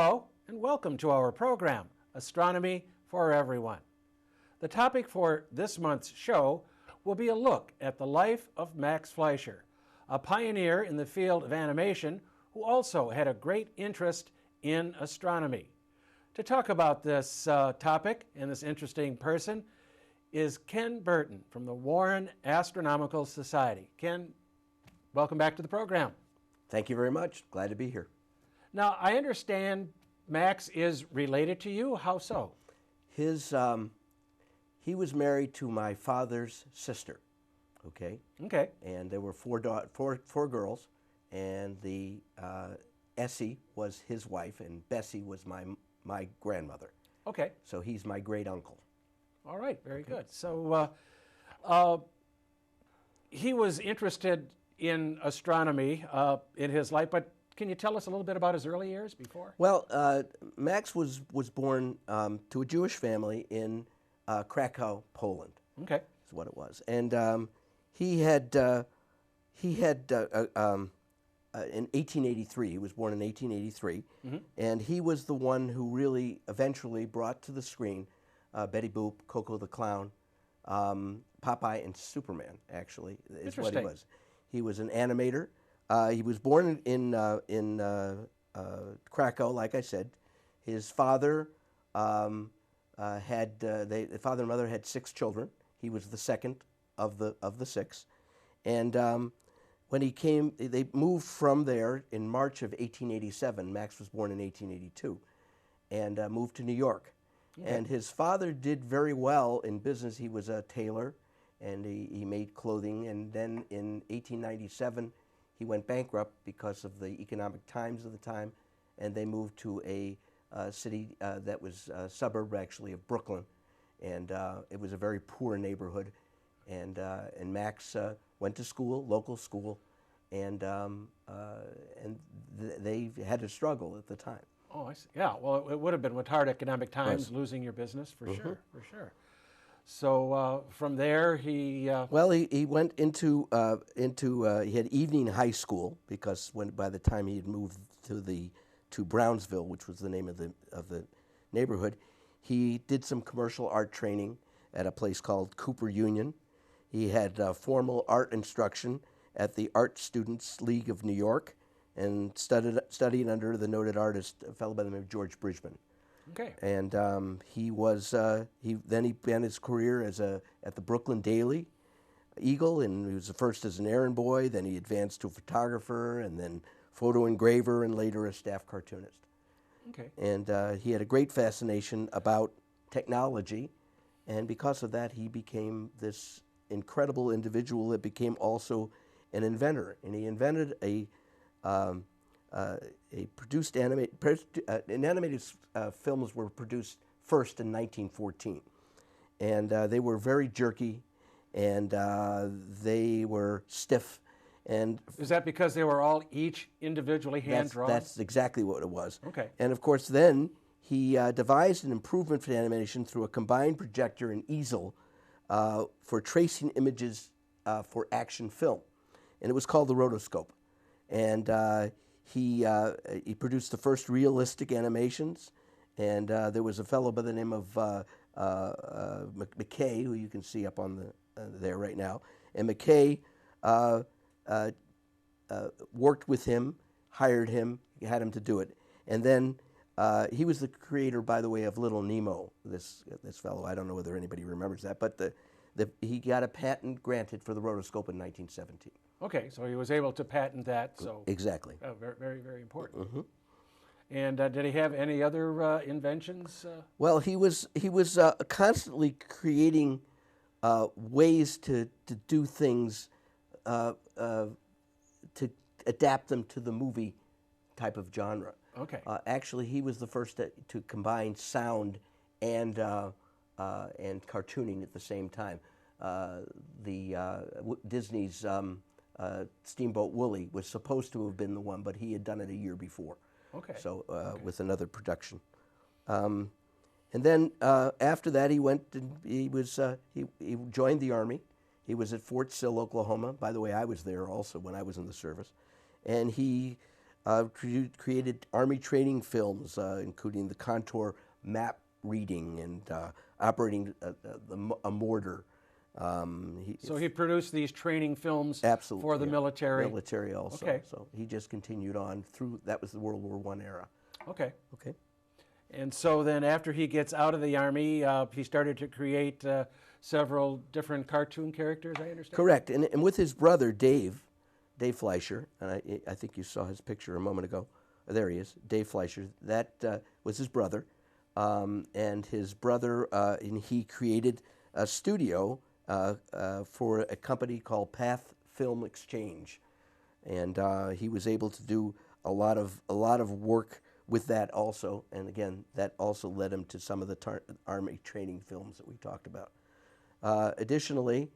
Hello and welcome to our program, Astronomy for Everyone. The topic for this month's show will be a look at the life of Max Fleischer, a pioneer in the field of animation who also had a great interest in astronomy. To talk about this topic and this interesting person is Ken Burton from the Warren Astronomical Society. Ken, welcome back to the program. Thank you very much. Glad to be here. Now, I understand Max is related to you. How so? He was married to my father's sister, okay? Okay. And there were four girls, and the Essie was his wife, and Bessie was my grandmother. Okay. So he's my great uncle. All right, very good. So he was interested in astronomy in his life, but can you tell us a little bit about his early years before? Well, Max was born to a Jewish family in Krakow, Poland. Okay. Is what it was, and he had in 1883. He was born in 1883, and he was the one who really eventually brought to the screen Betty Boop, Coco the Clown, Popeye, and Superman. Actually, is what he was. He was an animator. He was born in Krakow, like I said. His father the father and mother had 6 children. He was the second of the 6, and when he came, they moved from there in March of 1887. Max was born in 1882, and moved to New York. Okay. And his father did very well in business. He was a tailor, and he made clothing. And then in 1897, he went bankrupt because of the economic times of the time, and they moved to a city that was a suburb, actually, of Brooklyn. And it was a very poor neighborhood. And Max went to school, local school, and they had a struggle at the time. Oh, I see. Yeah, well, it would have been with hard economic times, losing your business, for sure, for sure. So from there, he... Well, he went into he had evening high school, because by the time he had moved to Brownsville, which was the name of the neighborhood, he did some commercial art training at a place called Cooper Union. He had formal art instruction at the Art Students League of New York, and studied under the noted artist, a fellow by the name of George Bridgman. Okay. And he began his career at the Brooklyn Daily Eagle, and he was the first as an errand boy. Then he advanced to a photographer, and then photo engraver, and later a staff cartoonist. Okay. And he had a great fascination about technology, and because of that, he became this incredible individual that became also an inventor. And he invented animated films were produced first in 1914, and they were very jerky, and they were stiff. And is that because they were all each individually hand-drawn? That's exactly what it was. Okay. And of course, then he devised an improvement for animation through a combined projector and easel for tracing images for action film, and it was called the rotoscope. And he produced the first realistic animations, and there was a fellow by the name of McKay, who you can see up on there right now. And McKay worked with him, hired him, had him to do it. And then he was the creator, by the way, of Little Nemo. This fellow, I don't know whether anybody remembers that, but he got a patent granted for the rotoscope in 1917. Okay, so he was able to patent that. So exactly. Very, very, very important. And did he have any other inventions? Well, he was constantly creating ways to do things to adapt them to the movie type of genre. Okay. Actually, he was the first to combine sound and cartooning at the same time. Disney's Steamboat Willie was supposed to have been the one, but he had done it a year before. Okay. So with another production, and then after that he went and he joined the Army. He was at Fort Sill, Oklahoma. By the way, I was there also when I was in the service, and he created Army training films, including the contour map reading and operating a mortar. So he produced these training films Absolutely, for the military? Military also. Okay. So he just continued on through, that was the World War I era. Okay. Okay. And so then after he gets out of the Army, he started to create several different cartoon characters, I understand? Correct. And with his brother, Dave Fleischer, and I think you saw his picture a moment ago. There he is, Dave Fleischer. That was his brother. And his brother, and he created a studio for a company called Path Film Exchange. And he was able to do a lot of work with that also. And again, that also led him to some of the Army training films that we talked about. Additionally,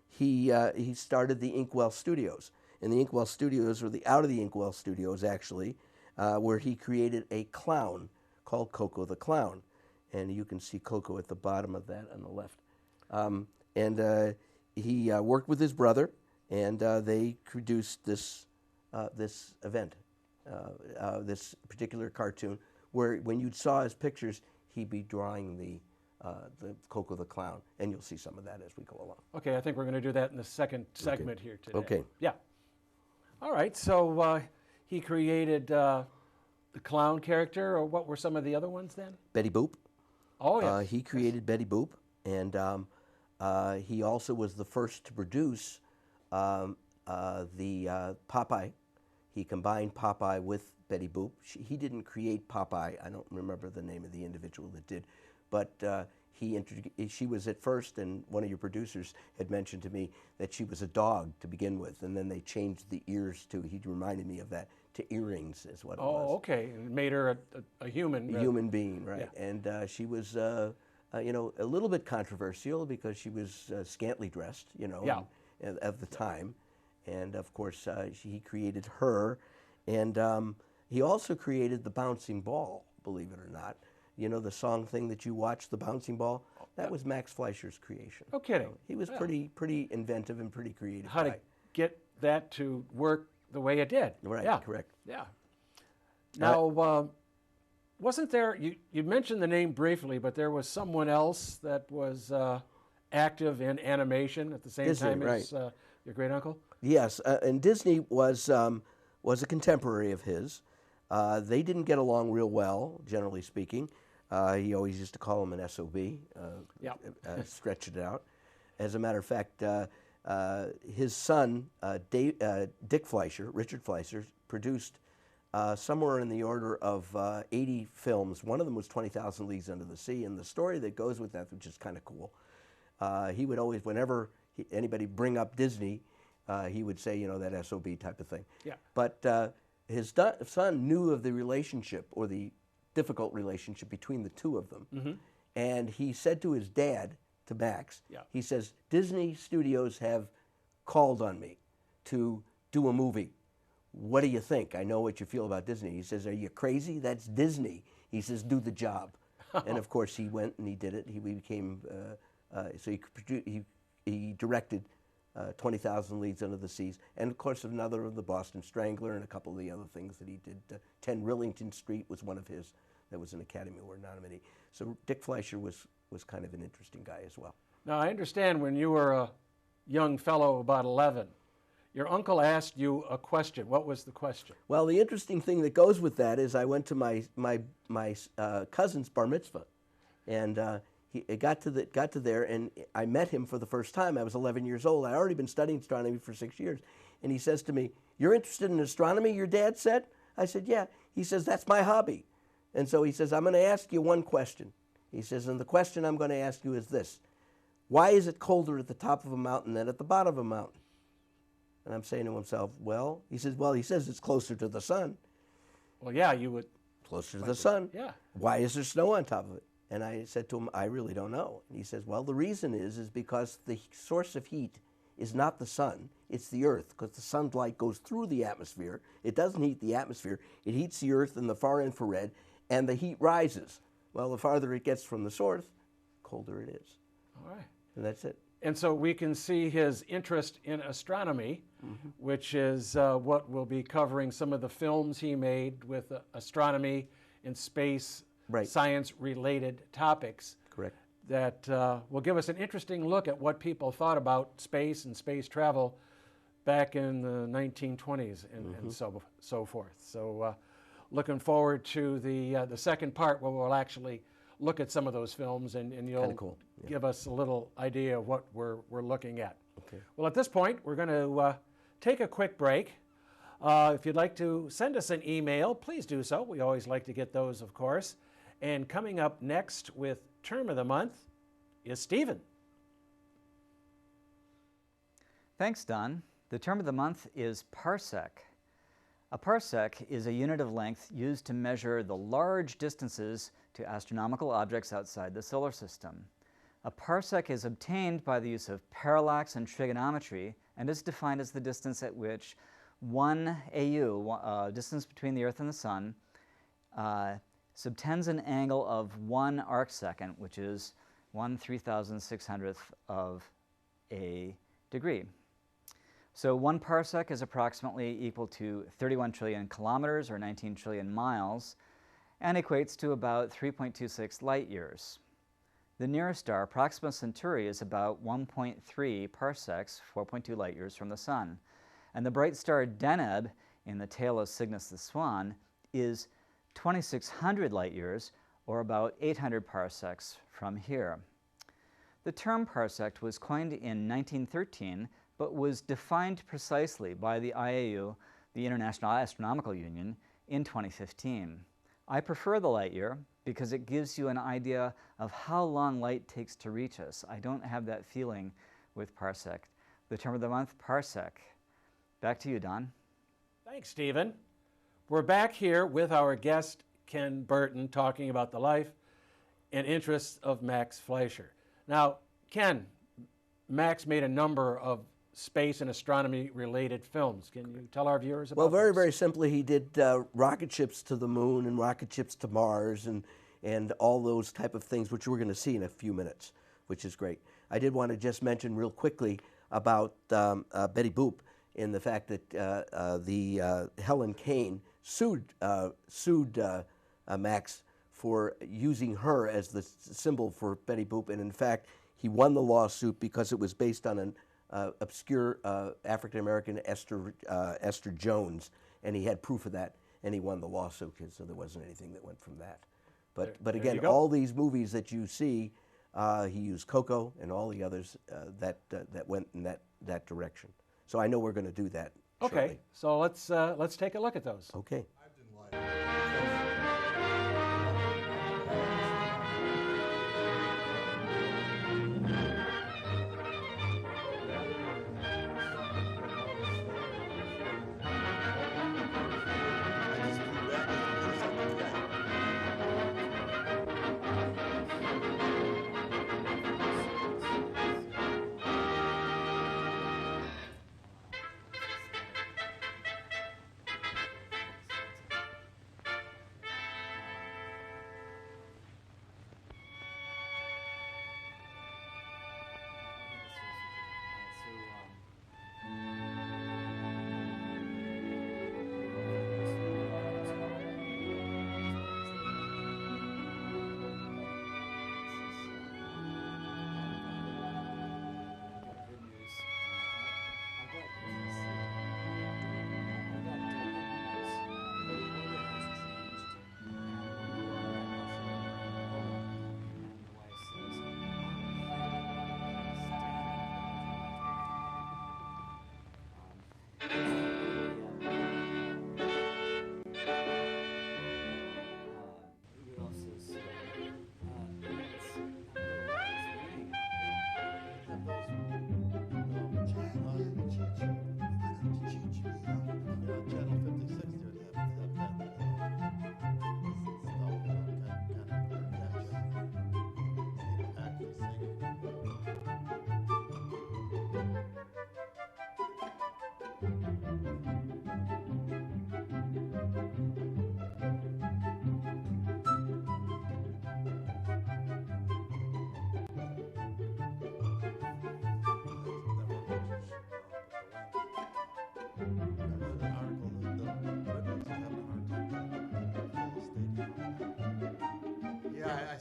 he started the Inkwell Studios. And the Inkwell Studios, or the Out of the Inkwell Studios actually, where he created a clown called Coco the Clown. And you can see Coco at the bottom of that on the left. He worked with his brother, and they produced this event, this particular cartoon, where when you saw his pictures, he'd be drawing the Coco the Clown, and you'll see some of that as we go along. Okay, I think we're going to do that in the second segment here today. Okay. Yeah. All right, so he created the clown character, or what were some of the other ones then? Betty Boop. Oh, yeah. He created Betty Boop, and he also was the first to produce the Popeye. He combined Popeye with Betty Boop. He didn't create Popeye. I don't remember the name of the individual that did, but she was at first, and one of your producers had mentioned to me that she was a dog to begin with, and then they changed the ears to, he reminded me of that, to earrings is what it was. Oh, okay. It made her a human. A human being, right. Yeah. And she was, a little bit controversial because she was scantily dressed, Yeah. of the time. And of course, he created her. And he also created the bouncing ball, believe it or not. You know, the song thing that you watch, the bouncing ball, that was Max Fleischer's creation. No kidding. So he was pretty inventive and pretty creative. How to get that to work the way it did. Right, yeah. correct. Yeah. Now, wasn't there, you mentioned the name briefly, but there was someone else that was active in animation at the same Disney, time as right. your great uncle? Yes, and Disney was a contemporary of his. They didn't get along real well, generally speaking. He always used to call him an SOB, stretched it out. As a matter of fact, his son, Dick Fleischer, Richard Fleischer, produced somewhere in the order of 80 films. One of them was 20,000 Leagues Under the Sea, and the story that goes with that, which is kind of cool, he would always, whenever anybody bring up Disney, he would say, that SOB type of thing. Yeah. But his son knew of the relationship, or the difficult relationship between the two of them. Mm-hmm. And he said to his dad, to Max, he says, Disney Studios have called on me to do a movie. What do you think? I know what you feel about Disney. He says, are you crazy? That's Disney. He says, do the job. And of course he went and he did it. He became, he directed 20,000 Leagues Under the Seas, and of course another of the Boston Strangler and a couple of the other things that he did. 10 Rillington Street was one of his that was an Academy Award nominee. So Dick Fleischer was kind of an interesting guy as well. Now I understand when you were a young fellow, about 11, your uncle asked you a question. What was the question? Well, the interesting thing that goes with that is I went to my cousin's bar mitzvah, and he got to there, and I met him for the first time. I was 11 years old. I'd already been studying astronomy for 6 years. And he says to me, you're interested in astronomy, your dad said? I said, yeah. He says, that's my hobby. And so he says, I'm going to ask you one question. He says, and the question I'm going to ask you is this. Why is it colder at the top of a mountain than at the bottom of a mountain? And I'm saying to himself, well, he says it's closer to the sun. Well, yeah, you would. Closer to the sun. Yeah. Why is there snow on top of it? And I said to him, I really don't know. And he says, well, the reason is because the source of heat is not the sun, it's the earth, because the sunlight goes through the atmosphere. It doesn't heat the atmosphere. It heats the earth in the far infrared, and the heat rises. Well, the farther it gets from the source, colder it is. All right. And that's it. And so we can see his interest in astronomy, which is what we'll be covering, some of the films he made with astronomy and space Right. science-related topics. Correct. That will give us an interesting look at what people thought about space and space travel back in the 1920s and so forth. So looking forward to the second part where we'll actually look at some of those films and you'll Kinda cool. Yeah. give us a little idea of what we're looking at. Okay. Well, at this point, we're going to take a quick break. If you'd like to send us an email, please do so. We always like to get those, of course. And coming up next with Term of the Month is Stephen. Thanks, Don. The term of the month is parsec. A parsec is a unit of length used to measure the large distances to astronomical objects outside the solar system. A parsec is obtained by the use of parallax and trigonometry and is defined as the distance at which 1 AU, distance between the Earth and the Sun, subtends an angle of 1 arcsecond, which is 1/3600th of a degree. So 1 parsec is approximately equal to 31 trillion kilometers or 19 trillion miles and equates to about 3.26 light years. The nearest star, Proxima Centauri, is about 1.3 parsecs, 4.2 light years from the Sun. And the bright star Deneb, in the tail of Cygnus the Swan, is 2,600 light years, or about 800 parsecs from here. The term parsec was coined in 1913, but was defined precisely by the IAU, the International Astronomical Union, in 2015. I prefer the light year because it gives you an idea of how long light takes to reach us. I don't have that feeling with parsec. The term of the month, parsec. Back to you, Don. Thanks, Stephen. We're back here with our guest, Ken Burton, talking about the life and interests of Max Fleischer. Now, Ken, Max made a number of space and astronomy-related films. Can you tell our viewers about Well, very, those? very simply, he did rocket ships to the moon and rocket ships to Mars and all those type of things, which we're going to see in a few minutes, which is great. I did want to just mention real quickly about Betty Boop in the fact that Helen Kane sued Max for using her as the symbol for Betty Boop, and in fact, he won the lawsuit because it was based on an obscure African-American Esther Jones, and he had proof of that, and he won the lawsuit, so there wasn't anything that went from that. But There again, you go. all these movies that you see, he used Coco and all the others that went in that direction. So I know we're going to do that Okay, shortly. so let's take a look at those. Okay.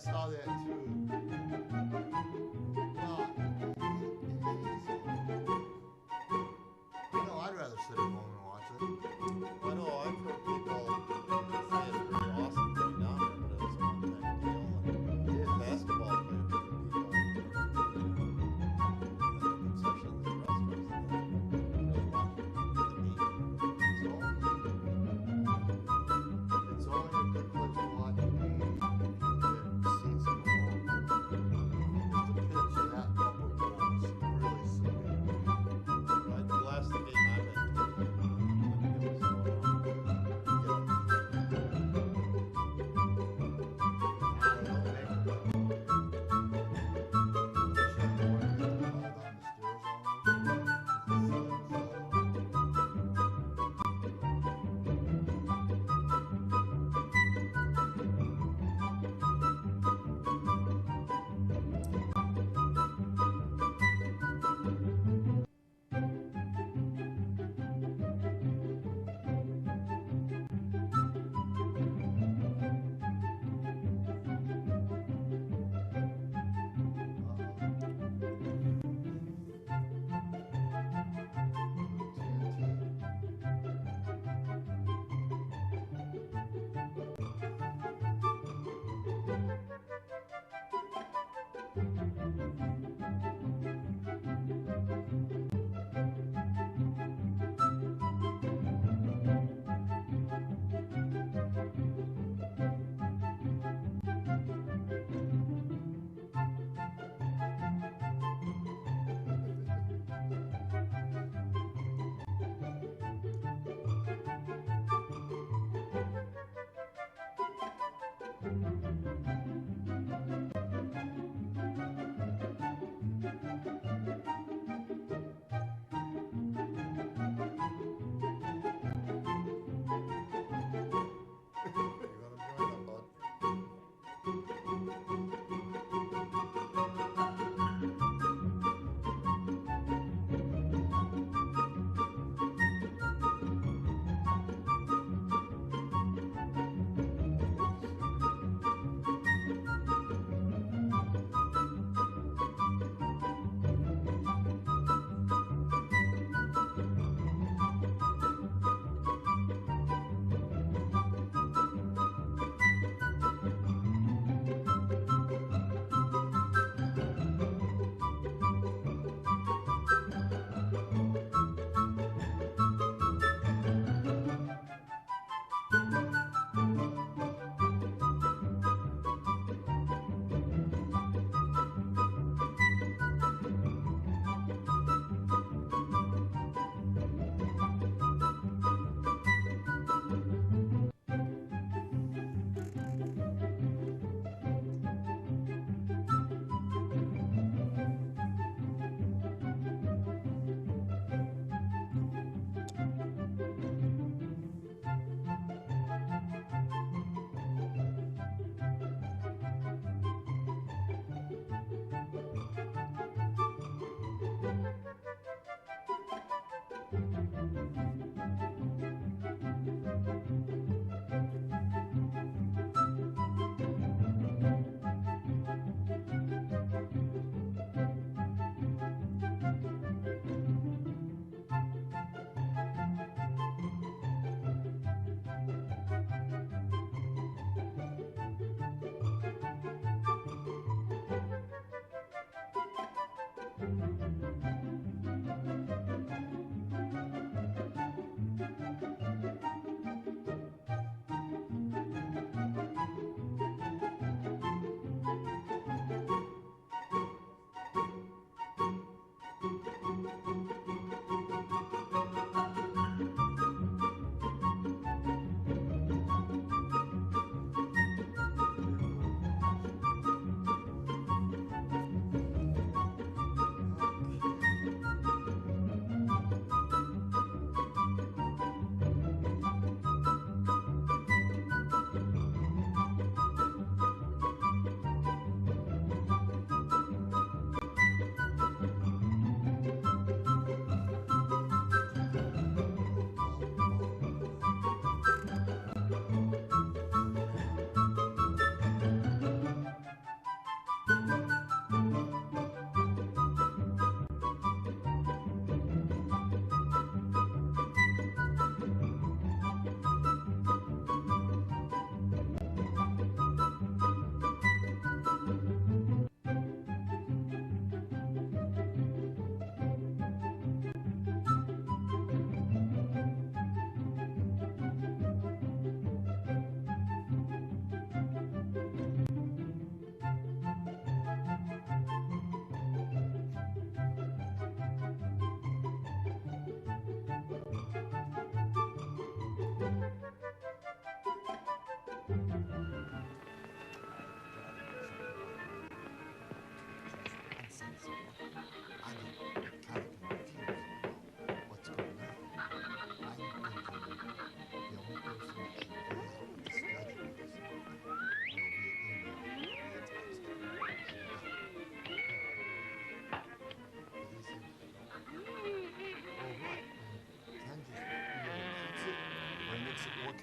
saw that too. Well, I'd rather sit at home and watch it. I know I've heard people say it's pretty awesome going down there, but it's a one-time deal. And basketball players and people, especially the wrestlers, really want to meet. It's only a good place to watch a game that seats in the whole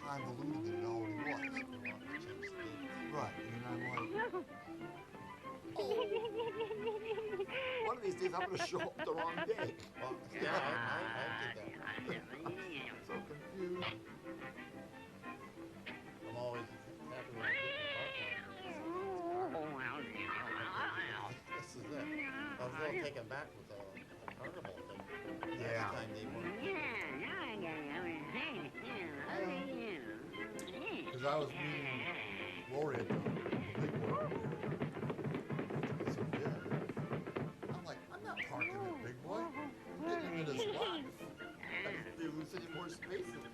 convoluted than it already was. You want to change the date. Right, and I'm like, oh, one of these days I'm going to show up the wrong day. Well, yeah, I did that. So confused. I'm always happy when people park on this is it. I was a little taken back with the carnival thing. Yeah. Last time they weren't. Because I was meeting Lori at the big boy. I said, yeah. I'm like, I'm not parking at Big Boy. I'm getting into this lot. They lose any more space at the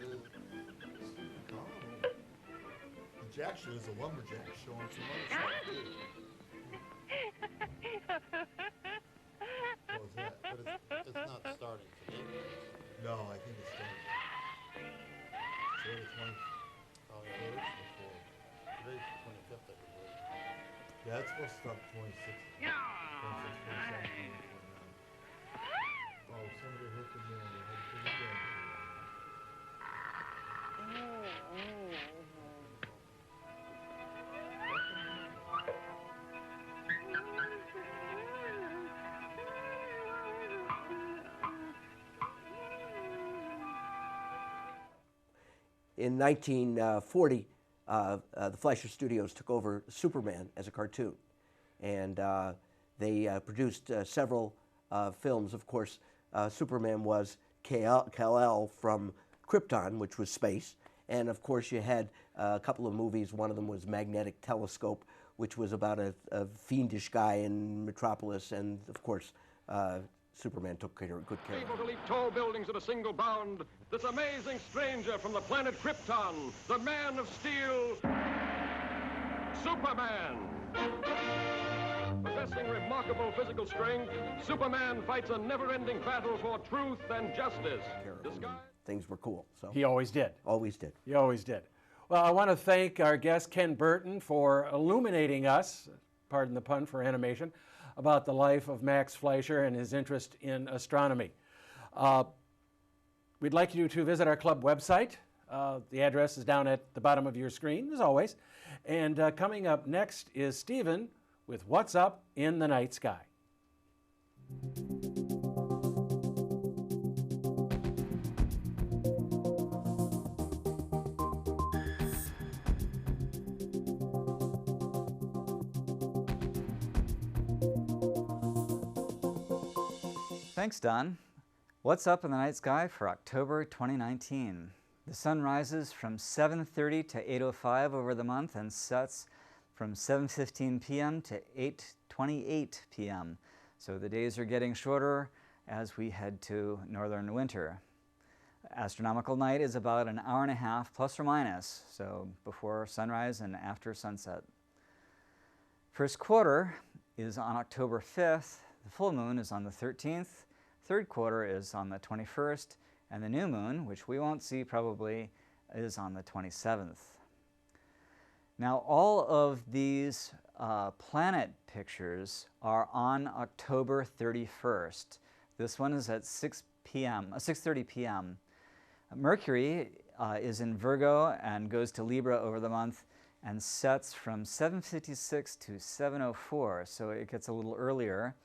carnival. And Jack shows a lumberjack showing some other stuff too. What was that? But it's not starting today. No, I think it's starting. Today the 20th. Oh, yeah, it's before. Today's the 25th, I believe. Yeah, it's supposed to start 26th. 26th, 27th, 29th. Oh, somebody hurt the man. They had to get it done. In 1940, the Fleischer Studios took over Superman as a cartoon, and they produced several films. Of course, Superman was Kal-El from Krypton, which was space, and of course you had a couple of movies. One of them was Magnetic Telescope, which was about a fiendish guy in Metropolis, and of course Superman took good care of Able him. to leap tall buildings at a single bound, this amazing stranger from the planet Krypton, the Man of Steel, Superman. Possessing remarkable physical strength, Superman fights a never-ending battle for truth and justice. Disguised- Things were cool, so He always did. always did. He always did. Well, I want to thank our guest, Ken Burton, for illuminating us, pardon the pun for animation, about the life of Max Fleischer and his interest in astronomy. We'd like you to visit our club website. The address is down at the bottom of your screen, as always. And coming up next is Stephen with What's Up in the Night Sky. Thanks, Don. What's up in the night sky for October 2019? The sun rises from 7:30 to 8:05 over the month and sets from 7:15 p.m. to 8:28 p.m. So the days are getting shorter as we head to northern winter. Astronomical night is about an hour and a half plus or minus, so before sunrise and after sunset. First quarter is on October 5th, the full moon is on the 13th, third quarter is on the 21st, and the new moon, which we won't see probably, is on the 27th. Now all of these planet pictures are on October 31st. This one is at 6:30 p.m. Mercury is in Virgo and goes to Libra over the month and sets from 7:56 to 7:04, so it gets a little earlier.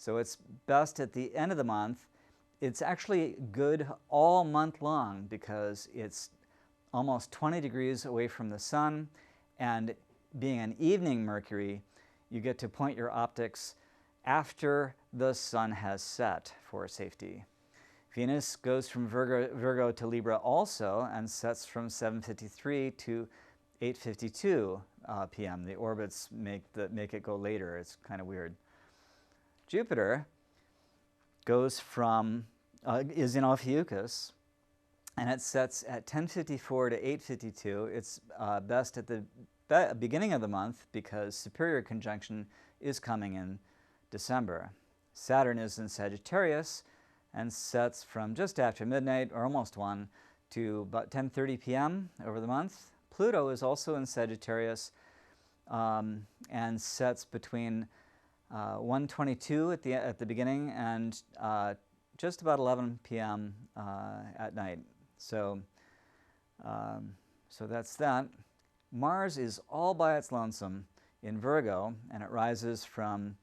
So it's best at the end of the month. It's actually good all month long because it's almost 20 degrees away from the sun, and being an evening Mercury, you get to point your optics after the sun has set for safety. Venus goes from Virgo to Libra also and sets from 7:53 to 8:52 p.m. The orbits make it go later. It's kind of weird. Jupiter goes from is in Ophiuchus, and it sets at 10:54 to 8:52. It's best at the beginning of the month because Superior conjunction is coming in December. Saturn is in Sagittarius and sets from just after midnight, or almost 1, to about 10:30 p.m. over the month. Pluto is also in Sagittarius and sets between 1:22 at the beginning and just about 11 p.m. At night. So So that's that. Mars is all by its lonesome in Virgo, and it rises from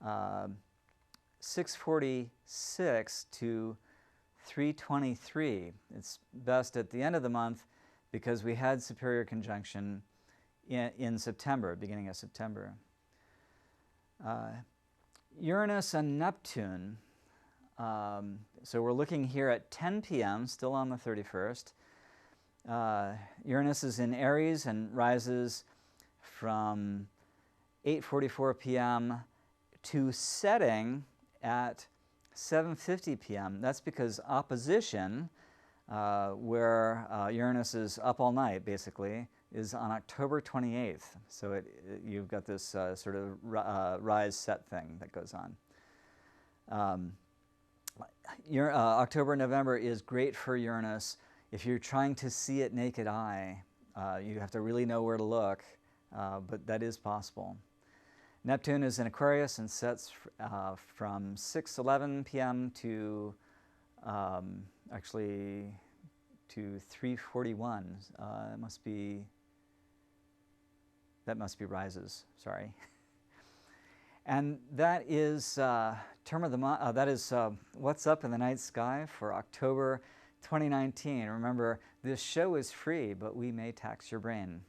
6:46 to 3:23. It's best at the end of the month because we had superior conjunction in September, beginning of September. Uranus and Neptune. So we're looking here at 10 p.m., still on the 31st. Uranus is in Aries and rises from 8:44 p.m. to setting at 7:50 p.m. That's because opposition, where Uranus is up all night, basically, is on October 28th. So you've got this sort of rise-set thing that goes on. October, November is great for Uranus. If you're trying to see it naked eye, you have to really know where to look, but that is possible. Neptune is in Aquarius and sets from 6:11 p.m. to actually to 3:41. That must be rises. Sorry. And that is term of the month. That is what's up in the night sky for October 2019. Remember, this show is free, but we may tax your brain.